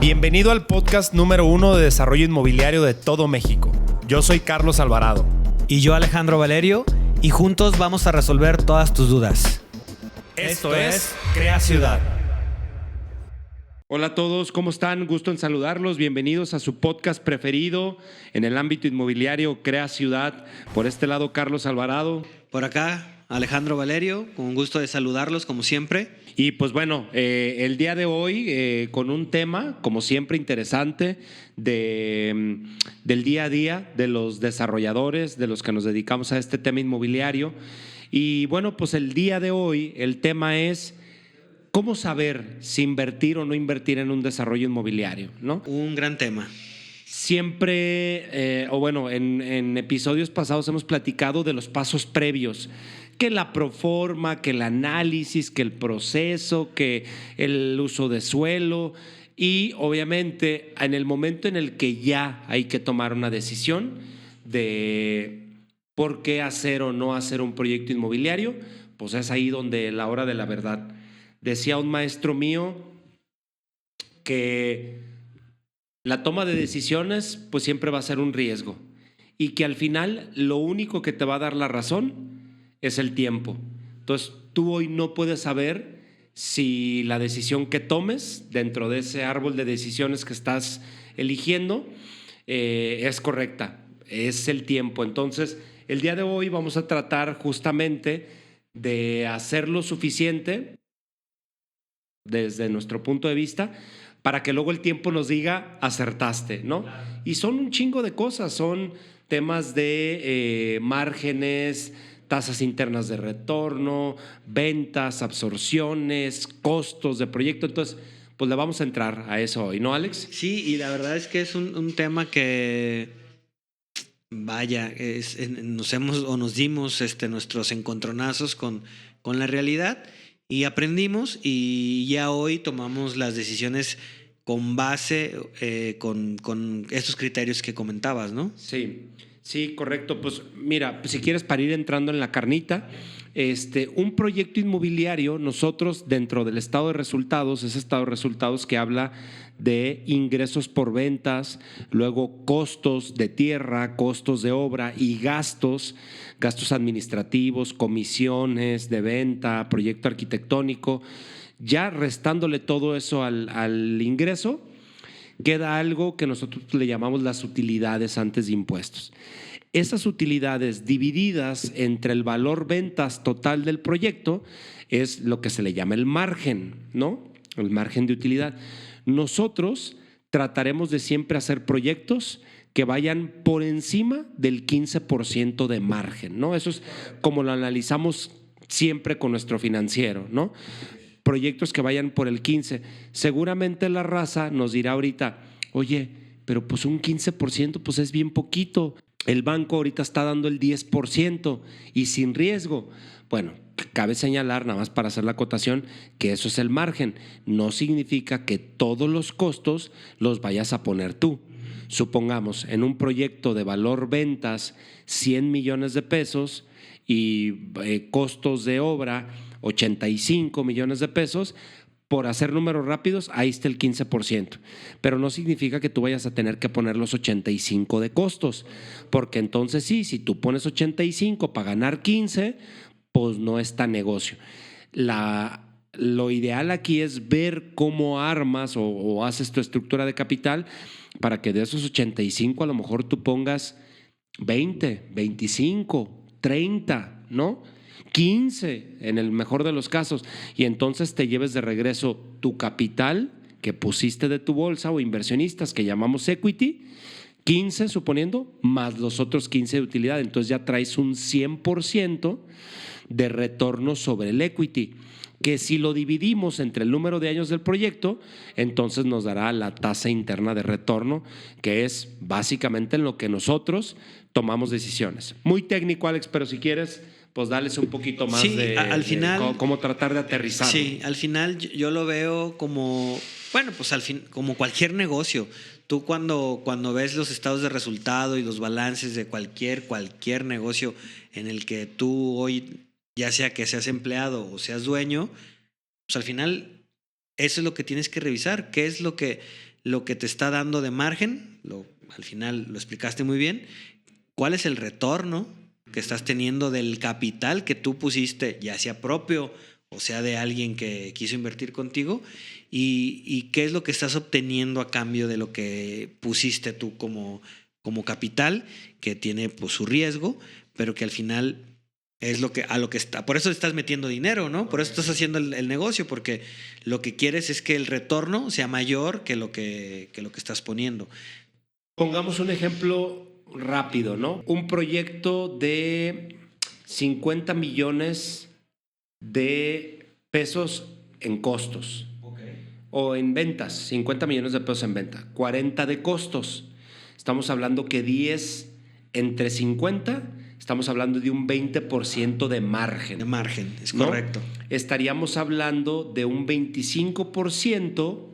Bienvenido al podcast número 1 de desarrollo inmobiliario de todo México. Yo soy Carlos Alvarado. Y yo, Alejandro Valerio, y juntos vamos a resolver todas tus dudas. Esto es Crea Ciudad. Hola a todos, ¿cómo están? Gusto en saludarlos. Bienvenidos a su podcast preferido en el ámbito inmobiliario Crea Ciudad. Por este lado, Carlos Alvarado. Por acá, Alejandro Valerio, con un gusto de saludarlos como siempre. Y pues bueno, el día de hoy con un tema, como siempre, interesante del día a día de los desarrolladores, de los que nos dedicamos a este tema inmobiliario. Y bueno, pues el día de hoy el tema es cómo saber si invertir o no invertir en un desarrollo inmobiliario, ¿no? Un gran tema. Siempre, en episodios pasados hemos platicado de los pasos previos, que la proforma, que el análisis, que el proceso, que el uso de suelo y obviamente en el momento en el que ya hay que tomar una decisión de por qué hacer o no hacer un proyecto inmobiliario, pues es ahí donde la hora de la verdad. Decía un maestro mío que la toma de decisiones pues siempre va a ser un riesgo y que al final lo único que te va a dar la razón es el tiempo. Entonces tú hoy no puedes saber si la decisión que tomes dentro de ese árbol de decisiones que estás eligiendo es correcta, es el tiempo. Entonces el día de hoy vamos a tratar justamente de hacer lo suficiente desde nuestro punto de vista para que luego el tiempo nos diga acertaste, ¿no? Y son un chingo de cosas, son temas de márgenes, tasas internas de retorno, ventas, absorciones, costos de proyecto. Entonces, pues le vamos a entrar a eso hoy, ¿no, Alex? Sí, y la verdad es que es un tema que, vaya, nos dimos nuestros encontronazos con la realidad y aprendimos y ya hoy tomamos las decisiones con base con estos criterios que comentabas, ¿no? Sí, correcto. Pues mira, si quieres para ir entrando en la carnita, un proyecto inmobiliario, nosotros dentro del estado de resultados, ese estado de resultados que habla de ingresos por ventas, luego costos de tierra, costos de obra y gastos administrativos, comisiones de venta, proyecto arquitectónico, ya restándole todo eso al ingreso, queda algo que nosotros le llamamos las utilidades antes de impuestos. Esas utilidades divididas entre el valor ventas total del proyecto es lo que se le llama el margen, ¿no? El margen de utilidad. Nosotros trataremos de siempre hacer proyectos que vayan por encima del 15% de margen, ¿no? Eso es como lo analizamos siempre con nuestro financiero, ¿no? Proyectos que vayan por el 15%. Seguramente la raza nos dirá ahorita, oye, pero pues un 15% pues es bien poquito. El banco ahorita está dando el 10% y sin riesgo. Bueno, cabe señalar, nada más para hacer la acotación, que eso es el margen. No significa que todos los costos los vayas a poner tú. Supongamos, en un proyecto de valor ventas, 100 millones de pesos y costos de obra, 85 millones de pesos, por hacer números rápidos, ahí está el 15%. Pero no significa que tú vayas a tener que poner los 85 de costos, porque entonces sí, si tú pones 85 para ganar 15, pues no está negocio. Lo ideal aquí es ver cómo armas o haces tu estructura de capital para que de esos 85 a lo mejor tú pongas 20, 25, 30, ¿no? 15 en el mejor de los casos, y entonces te lleves de regreso tu capital que pusiste de tu bolsa o inversionistas que llamamos equity, 15 suponiendo, más los otros 15 de utilidad. Entonces ya traes un 100% de retorno sobre el equity, que si lo dividimos entre el número de años del proyecto, entonces nos dará la tasa interna de retorno, que es básicamente en lo que nosotros tomamos decisiones. Muy técnico, Alex, pero si quieres, pues dales un poquito más al final, de cómo tratar de aterrizar. Sí, al final yo lo veo como, bueno, pues como cualquier negocio. Tú cuando ves los estados de resultado y los balances de cualquier negocio en el que tú hoy, ya sea que seas empleado o seas dueño, pues al final eso es lo que tienes que revisar, qué es lo que lo que te está dando de margen, al final lo explicaste muy bien, cuál es el retorno que estás teniendo del capital que tú pusiste, ya sea propio o sea de alguien que quiso invertir contigo, y qué es lo que estás obteniendo a cambio de lo que pusiste tú como capital, que tiene pues su riesgo, pero que al final es a lo que está. Por eso estás metiendo dinero, ¿no? Por eso estás haciendo el negocio, porque lo que quieres es que el retorno sea mayor que lo que estás poniendo. Pongamos un ejemplo rápido, ¿no? Un proyecto de 50 millones de pesos en costos. O en ventas, 50 millones de pesos en venta, 40 de costos. Estamos hablando que 10 entre 50, estamos hablando de un 20% de margen. De margen, es ¿no? correcto. Estaríamos hablando de un 25%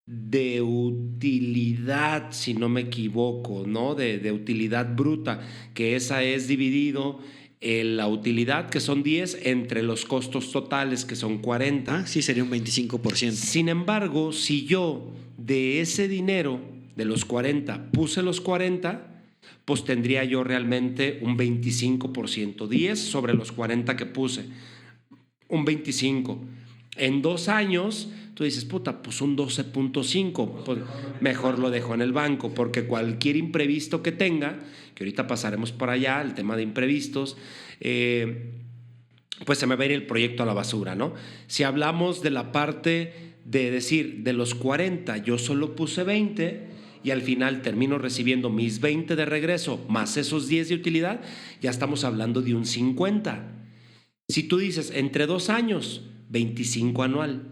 de utilidad, si no me equivoco, ¿no? De utilidad bruta, que esa es dividido la utilidad, que son 10, entre los costos totales, que son 40. Sí, sería un 25%. Sin embargo, si yo de ese dinero, de los 40, puse los 40, pues tendría yo realmente un 25%. 10 sobre los 40 que puse, un 25. En 2 años, tú dices, puta, pues un 12.5. Pues mejor lo dejo en el banco, porque cualquier imprevisto que tenga, que ahorita pasaremos por allá, el tema de imprevistos, pues se me va a ir el proyecto a la basura, ¿no? Si hablamos de la parte de decir, de los 40, yo solo puse 20 y al final termino recibiendo mis 20 de regreso más esos 10 de utilidad, ya estamos hablando de un 50. Si tú dices, entre 2 años, 25 anual.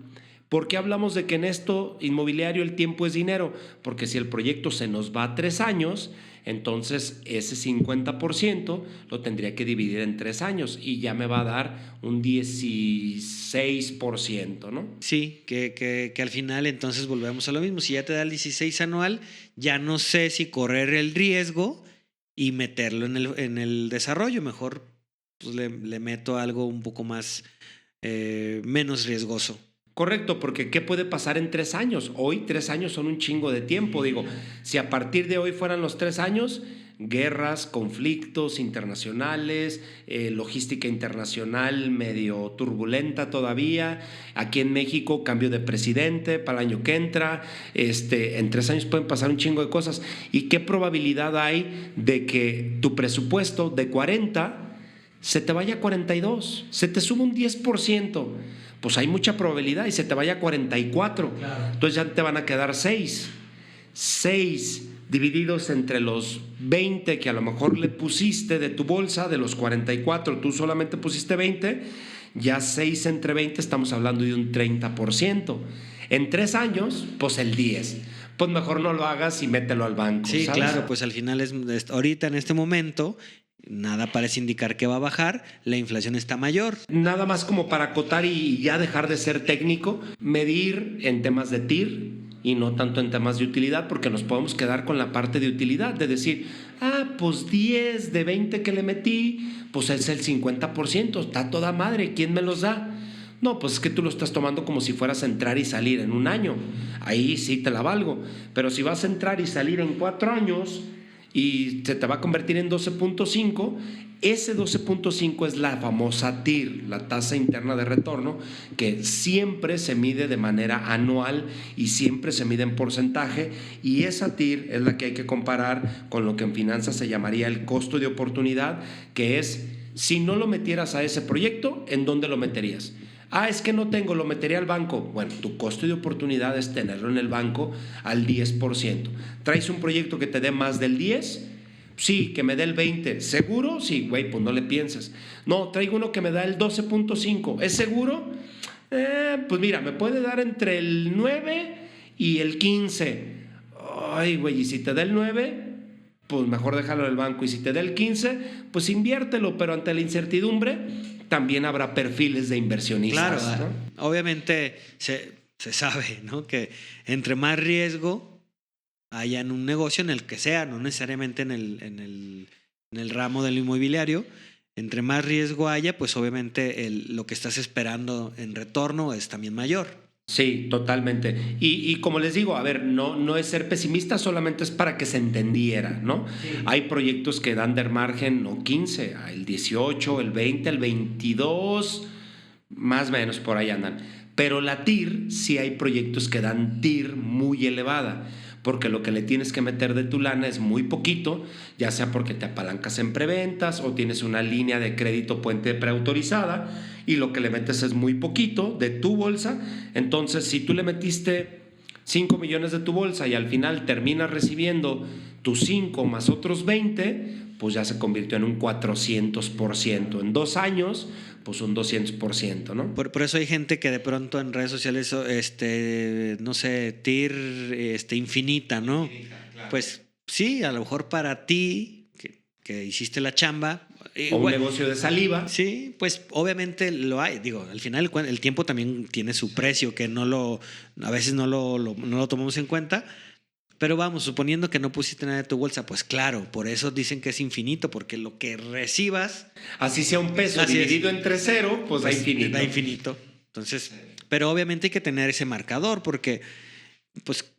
¿Por qué hablamos de que en esto inmobiliario el tiempo es dinero? Porque si el proyecto se nos va a 3 años, entonces ese 50% lo tendría que dividir en 3 años y ya me va a dar un 16%, ¿no? Sí, que al final entonces volvemos a lo mismo. Si ya te da el 16 anual, ya no sé si correr el riesgo y meterlo en el desarrollo. Mejor pues le meto algo un poco más menos riesgoso. Correcto, porque ¿qué puede pasar en 3 años? Hoy 3 años son un chingo de tiempo. Digo, si a partir de hoy fueran los 3 años, guerras, conflictos internacionales, logística internacional medio turbulenta todavía. Aquí en México, cambio de presidente para el año que entra. En 3 años pueden pasar un chingo de cosas. ¿Y qué probabilidad hay de que tu presupuesto de 40 se te vaya a 42? Se te sube un 10%. Pues hay mucha probabilidad y se te vaya a 44. Claro. Entonces ya te van a quedar 6. 6 divididos entre los 20 que a lo mejor le pusiste de tu bolsa, de los 44, tú solamente pusiste 20, ya 6 entre 20 estamos hablando de un 30%. En 3 años, pues el 10%. Pues mejor no lo hagas y mételo al banco. Sí, ¿sabes? claro, pues al final ahorita en este momento nada parece indicar que va a bajar, la inflación está mayor. Nada más como para acotar y ya dejar de ser técnico, medir en temas de TIR y no tanto en temas de utilidad, porque nos podemos quedar con la parte de utilidad, de decir, pues 10 de 20 que le metí, pues es el 50%, está toda madre, ¿quién me los da? No, pues es que tú lo estás tomando como si fueras a entrar y salir en un año, ahí sí te la valgo, pero si vas a entrar y salir en 4 años y se te va a convertir en 12.5, ese 12.5 es la famosa TIR, la tasa interna de retorno, que siempre se mide de manera anual y siempre se mide en porcentaje, y esa TIR es la que hay que comparar con lo que en finanzas se llamaría el costo de oportunidad, que es, si no lo metieras a ese proyecto, ¿en dónde lo meterías? Es que no tengo, lo metería al banco. Bueno, tu costo de oportunidad es tenerlo en el banco al 10%. ¿Traes un proyecto que te dé más del 10%? Sí, que me dé el 20%. ¿Seguro? Sí, güey, pues no le pienses. No, traigo uno que me da el 12.5%. ¿Es seguro? Pues mira, me puede dar entre el 9 y el 15. Ay, güey, y si te da el 9, pues mejor déjalo en el banco. Y si te da el 15, pues inviértelo, pero ante la incertidumbre también habrá perfiles de inversionistas. Claro, ¿no? Obviamente se sabe, ¿no?, que entre más riesgo haya en un negocio, en el que sea, no necesariamente en el ramo del inmobiliario, entre más riesgo haya, pues obviamente lo que estás esperando en retorno es también mayor. Sí, totalmente. Y como les digo, a ver, no es ser pesimista, solamente es para que se entendiera, ¿no? Sí. Hay proyectos que dan de margen no 15, el 18, el 20, el 22, más o menos por ahí andan. Pero la TIR, sí hay proyectos que dan TIR muy elevada, porque lo que le tienes que meter de tu lana es muy poquito, ya sea porque te apalancas en preventas o tienes una línea de crédito puente preautorizada y lo que le metes es muy poquito de tu bolsa. Entonces, si tú le metiste 5 millones de tu bolsa y al final terminas recibiendo tus 5 más otros 20, pues ya se convirtió en un 400%. En 2 años, pues un 200%, ¿no? Por eso hay gente que de pronto en redes sociales, no sé, TIR infinita, ¿no? Claro. Pues sí, a lo mejor para ti, que hiciste la chamba. O un negocio de saliva. Sí, pues obviamente lo hay. Digo, al final el tiempo también tiene su precio, que a veces no lo tomamos en cuenta. Pero vamos, suponiendo que no pusiste nada de tu bolsa, pues claro, por eso dicen que es infinito, porque lo que recibas... Así sea un peso Así dividido es. entre 0, pues da infinito. Da infinito. Entonces, pero obviamente hay que tener ese marcador, porque, pues,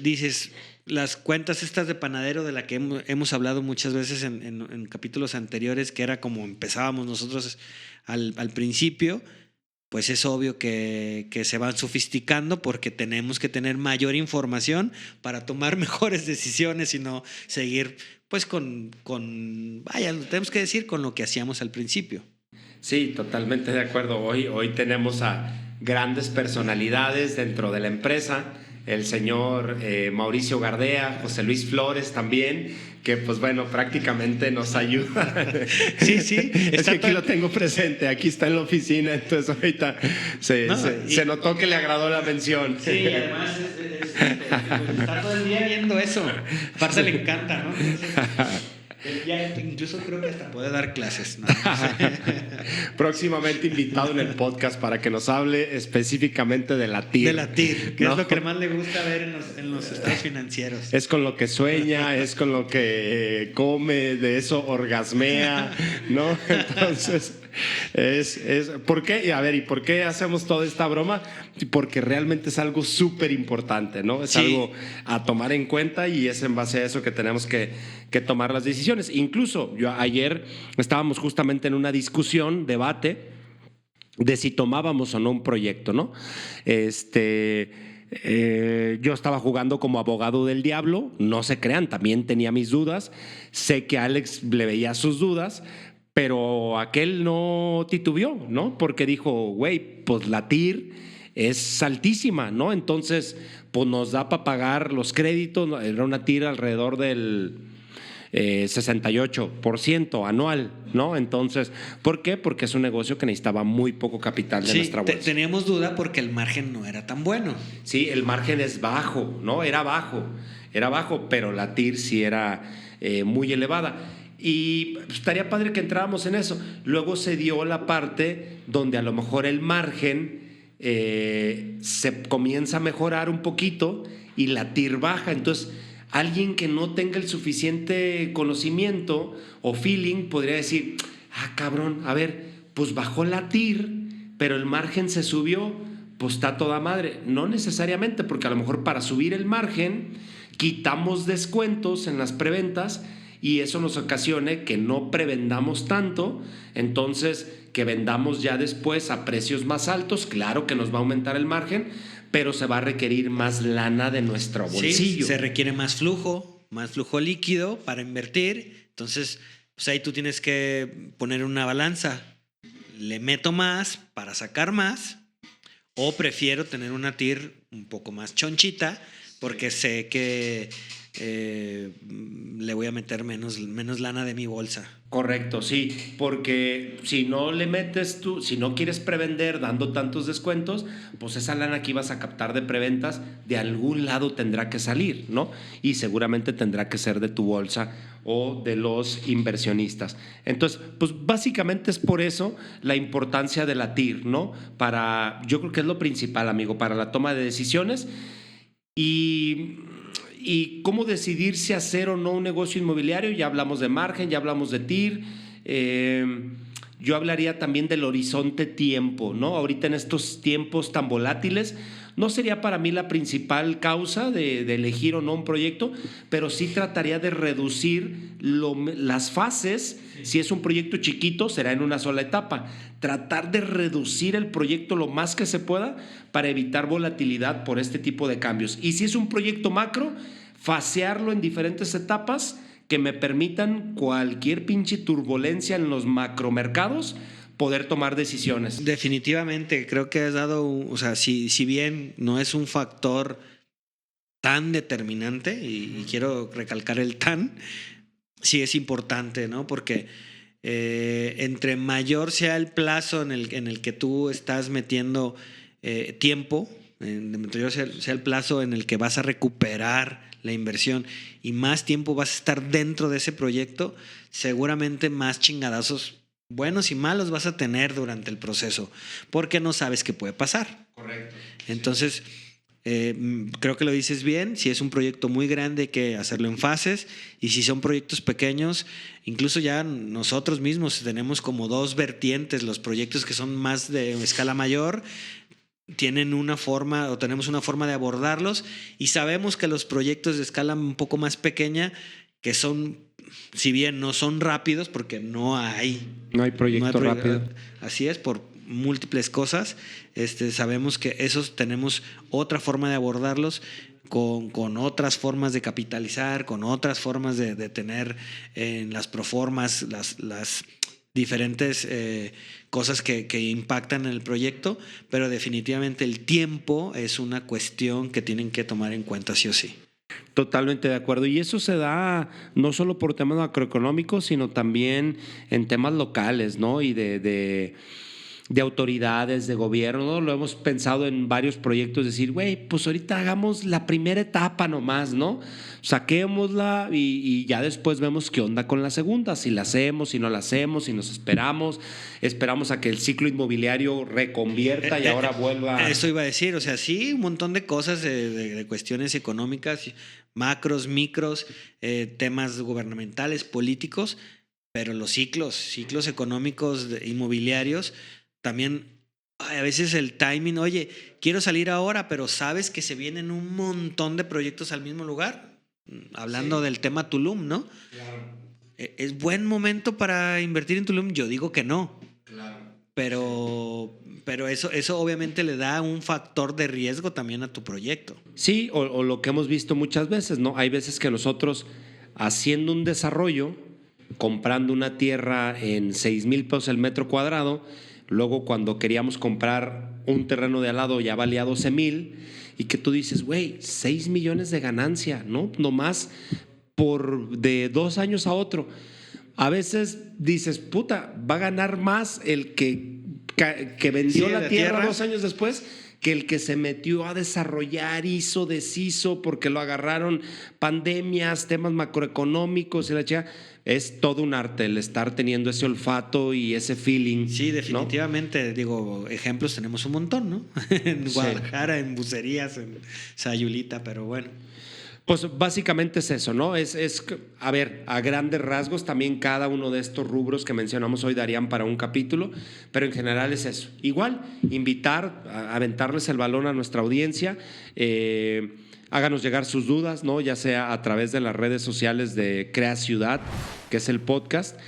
dices, las cuentas estas de panadero de la que hemos hablado muchas veces en capítulos anteriores, que era como empezábamos nosotros al principio, pues es obvio que se van sofisticando porque tenemos que tener mayor información para tomar mejores decisiones y no seguir pues vaya, lo tenemos que decir, con lo que hacíamos al principio. Sí, totalmente de acuerdo. Hoy tenemos a grandes personalidades dentro de la empresa, el señor Mauricio Gardea, José Luis Flores también, que pues bueno, prácticamente nos ayuda. Sí, sí. Es que aquí lo tengo presente, aquí está en la oficina, entonces ahorita se notó que le agradó la mención. Sí, y además está todo el día viendo eso. Aparte le encanta, ¿no? Entonces, ya incluso creo que hasta puede dar clases, ¿no? Próximamente invitado en el podcast para que nos hable específicamente de la TIR. De la TIR, que ¿no? es lo que más le gusta ver en los estados financieros. Es con lo que sueña, es con lo que come, de eso orgasmea, ¿no? Entonces, ¿por qué? A ver, ¿y por qué hacemos toda esta broma? Porque realmente es algo súper importante, ¿no? Es algo a tomar en cuenta y es en base a eso que tenemos que tomar las decisiones. Incluso ayer estábamos justamente en una discusión, debate, de si tomábamos o no un proyecto, ¿no? Yo estaba jugando como abogado del diablo, no se crean, también tenía mis dudas, sé que Alex le veía sus dudas, pero aquel no titubeó, ¿no? Porque dijo, güey, pues la TIR es altísima, ¿no? Entonces, pues nos da para pagar los créditos, era una TIR alrededor del 68% anual, ¿no? Entonces, ¿por qué? Porque es un negocio que necesitaba muy poco capital de nuestra bolsa. Teníamos duda porque el margen no era tan bueno. Sí, el margen es bajo, ¿no? Era bajo, pero la TIR sí era muy elevada. Y estaría padre que entráramos en eso. Luego se dio la parte donde a lo mejor el margen se comienza a mejorar un poquito y la TIR baja. Entonces, alguien que no tenga el suficiente conocimiento o feeling podría decir, cabrón, a ver, pues bajó la TIR, pero el margen se subió, pues está toda madre. No necesariamente, porque a lo mejor para subir el margen quitamos descuentos en las preventas y eso nos ocasione que no prevendamos tanto, entonces que vendamos ya después a precios más altos. Claro que nos va a aumentar el margen, pero se va a requerir más lana de nuestro bolsillo. Sí, se requiere más flujo líquido para invertir. Entonces, pues ahí tú tienes que poner una balanza. ¿Le meto más para sacar más? ¿O prefiero tener una TIR un poco más chonchita porque sé que le voy a meter menos lana de mi bolsa? Correcto, sí, porque si no le metes tú, si no quieres prevender dando tantos descuentos, pues esa lana que ibas a captar de preventas de algún lado tendrá que salir, ¿no? Y seguramente tendrá que ser de tu bolsa o de los inversionistas. Entonces, pues básicamente es por eso la importancia de la TIR, ¿no? Yo creo que es lo principal, amigo, para la toma de decisiones y cómo decidir si hacer o no un negocio inmobiliario. Ya hablamos de margen, ya hablamos de TIR, yo hablaría también del horizonte tiempo, ¿no? Ahorita en estos tiempos tan volátiles, no sería para mí la principal causa de elegir o no un proyecto, pero sí trataría de reducir las fases. Si es un proyecto chiquito, será en una sola etapa. Tratar de reducir el proyecto lo más que se pueda para evitar volatilidad por este tipo de cambios. Y si es un proyecto macro, fasearlo en diferentes etapas que me permitan cualquier pinche turbulencia en los macromercados poder tomar decisiones. Definitivamente, creo que has dado, o sea, si bien no es un factor tan determinante, y quiero recalcar el tan, sí es importante, ¿no? Porque entre mayor sea el plazo en el que tú estás metiendo tiempo, entre mayor sea el plazo en el que vas a recuperar la inversión y más tiempo vas a estar dentro de ese proyecto, seguramente más chingadazos buenos y malos vas a tener durante el proceso, porque no sabes qué puede pasar. Correcto. Entonces, creo que lo dices bien. Si es un proyecto muy grande, hay que hacerlo en fases, y si son proyectos pequeños, incluso ya nosotros mismos tenemos como dos vertientes. Los proyectos que son más de escala mayor tienen una forma, o tenemos una forma de abordarlos, y sabemos que los proyectos de escala un poco más pequeña, que son, si bien no son rápidos, porque no hay proyecto rápido. Así es, por múltiples cosas, sabemos que esos tenemos otra forma de abordarlos, con otras formas de capitalizar, con otras formas de tener en las proformas las diferentes cosas que impactan en el proyecto, pero definitivamente el tiempo es una cuestión que tienen que tomar en cuenta sí o sí. Totalmente de acuerdo. Y eso se da no solo por temas macroeconómicos, sino también en temas locales, ¿no? Y de autoridades, de gobierno, ¿no? Lo hemos pensado en varios proyectos, decir, güey, pues ahorita hagamos la primera etapa nomás, ¿no? Saquémosla y ya después vemos qué onda con la segunda, si la hacemos, si no la hacemos, si nos esperamos a que el ciclo inmobiliario reconvierta y ahora vuelva. Eso iba a decir, o sea, sí, un montón de cosas de cuestiones económicas, macros, micros, temas gubernamentales, políticos, pero los ciclos económicos inmobiliarios también, a veces el timing, oye, quiero salir ahora, pero sabes que se vienen un montón de proyectos al mismo lugar. Hablando del tema Tulum, ¿no? Claro. ¿Es buen momento para invertir en Tulum? Yo digo que no. Claro. Pero eso obviamente le da un factor de riesgo también a tu proyecto. Sí, o lo que hemos visto muchas veces, ¿no? Hay veces que nosotros, haciendo un desarrollo, comprando una tierra en 6,000 pesos el metro cuadrado, luego cuando queríamos comprar un terreno de al lado ya valía 12,000, y que tú dices, güey, 6 millones de ganancia, ¿no? Nomás de 2 años a otro. A veces dices, puta, va a ganar más el que vendió la tierra 2 años después que el que se metió a desarrollar, hizo, deshizo, porque lo agarraron pandemias, temas macroeconómicos y la chica. Es todo un arte el estar teniendo ese olfato y ese feeling. Sí, definitivamente. ¿No? Digo, ejemplos tenemos un montón, ¿no? En Guadalajara, sí. En Bucerías, en Sayulita, pero bueno. Pues básicamente es eso, ¿no? A ver, a grandes rasgos también cada uno de estos rubros que mencionamos hoy darían para un capítulo, pero en general es eso. Igual, invitar, aventarles el balón a nuestra audiencia, háganos llegar sus dudas, ¿no? Ya sea a través de las redes sociales de Crea Ciudad, que es el podcast,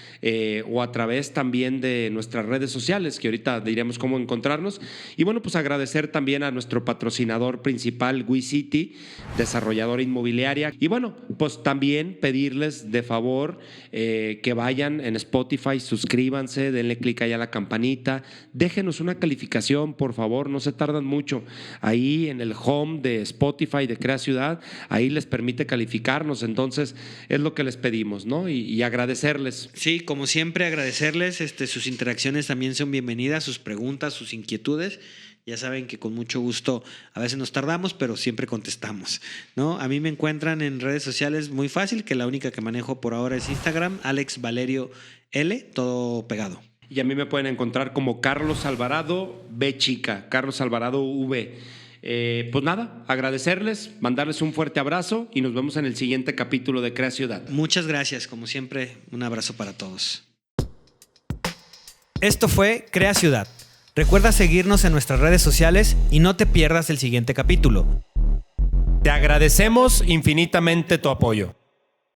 o a través también de nuestras redes sociales, que ahorita diremos cómo encontrarnos. Y bueno, pues agradecer también a nuestro patrocinador principal, WeCity, desarrolladora inmobiliaria. Y bueno, pues también pedirles de favor que vayan en Spotify, suscríbanse, denle clic ahí a la campanita, déjenos una calificación, por favor, no se tardan mucho. Ahí en el home de Spotify de Crea Ciudad, ahí les permite calificarnos, entonces es lo que les pedimos, ¿no? Y agradecerles. Sí, como siempre, agradecerles, sus interacciones también son bienvenidas, sus preguntas, sus inquietudes. Ya saben que con mucho gusto, a veces nos tardamos, pero siempre contestamos, ¿no? A mí me encuentran en redes sociales muy fácil, que la única que manejo por ahora es Instagram, Alex Valerio L, todo pegado. Y a mí me pueden encontrar como Carlos Alvarado B chica, Carlos Alvarado V. Pues nada, agradecerles, mandarles un fuerte abrazo y nos vemos en el siguiente capítulo de Crea Ciudad. Muchas gracias, como siempre, un abrazo para todos. Esto fue Crea Ciudad. Recuerda seguirnos en nuestras redes sociales y no te pierdas el siguiente capítulo. Te agradecemos infinitamente tu apoyo.